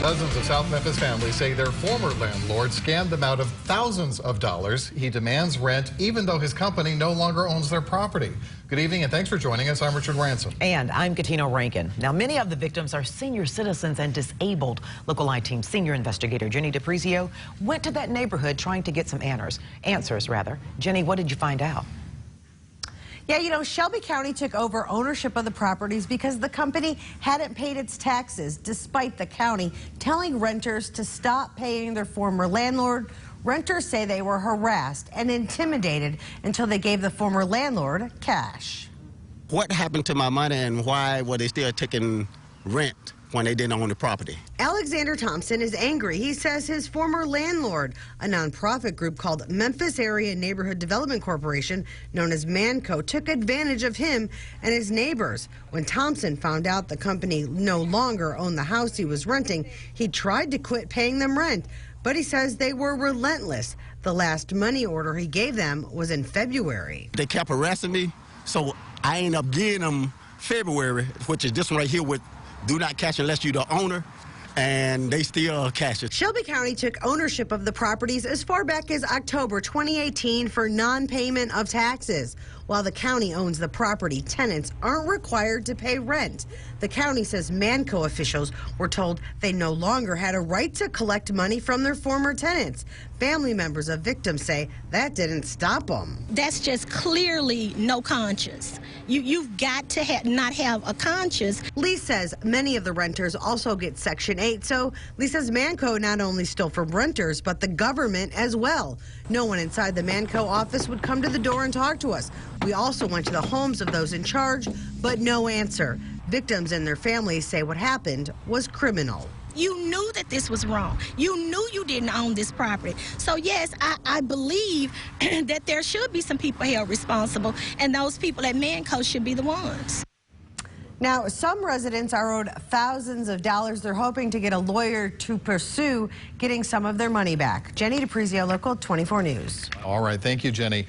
Dozens of South Memphis families say their former landlord scammed them out of thousands of dollars. He demands rent even though his company no longer owns their property. Good evening and thanks for joining us. I'm Richard Ransom. And I'm Katina Rankin. Now, many of the victims are senior citizens and disabled. Local I-Team senior investigator Jenny DiPrizio went to that neighborhood trying to get some answers. Jenny, what did you find out? Yeah, you know, Shelby County took over ownership of the properties because the company hadn't paid its taxes, despite the county telling renters to stop paying their former landlord. Renters say they were harassed and intimidated until they gave the former landlord cash. What happened to my money and why were they still taking rent when they didn't own the property? Alexander Thompson is angry. He says his former landlord, a nonprofit group called Memphis Area Neighborhood Development Corporation, known as MANCO, took advantage of him and his neighbors. When Thompson found out the company no longer owned the house he was renting, he tried to quit paying them rent, but he says they were relentless. The last money order he gave them was in February. They kept harassing me, so I ended up giving them February, which is this one right here with do not cash unless you're the owner, and they still cash it. Shelby County took ownership of the properties as far back as October 2018 for non-payment of taxes. While the county owns the property, tenants aren't required to pay rent. The county says MANCO officials were told they no longer had a right to collect money from their former tenants. Family members of victims say that didn't stop them. That's just clearly no conscience. You've got to not have a conscience. Lee says many of the renters also get Section 8, so Lee says MANCO not only stole from renters, but the government as well. No one inside the MANCO office would come to the door and talk to us. We also went to the homes of those in charge, but no answer. Victims and their families say what happened was criminal. You knew that this was wrong. You knew you didn't own this property. So yes, I believe that there should be some people held responsible, and those people at MANCO should be the ones. Now, some residents are owed thousands of dollars. They're hoping to get a lawyer to pursue getting some of their money back. Jenny DiPrizio, Local 24 News. All right, thank you, Jenny.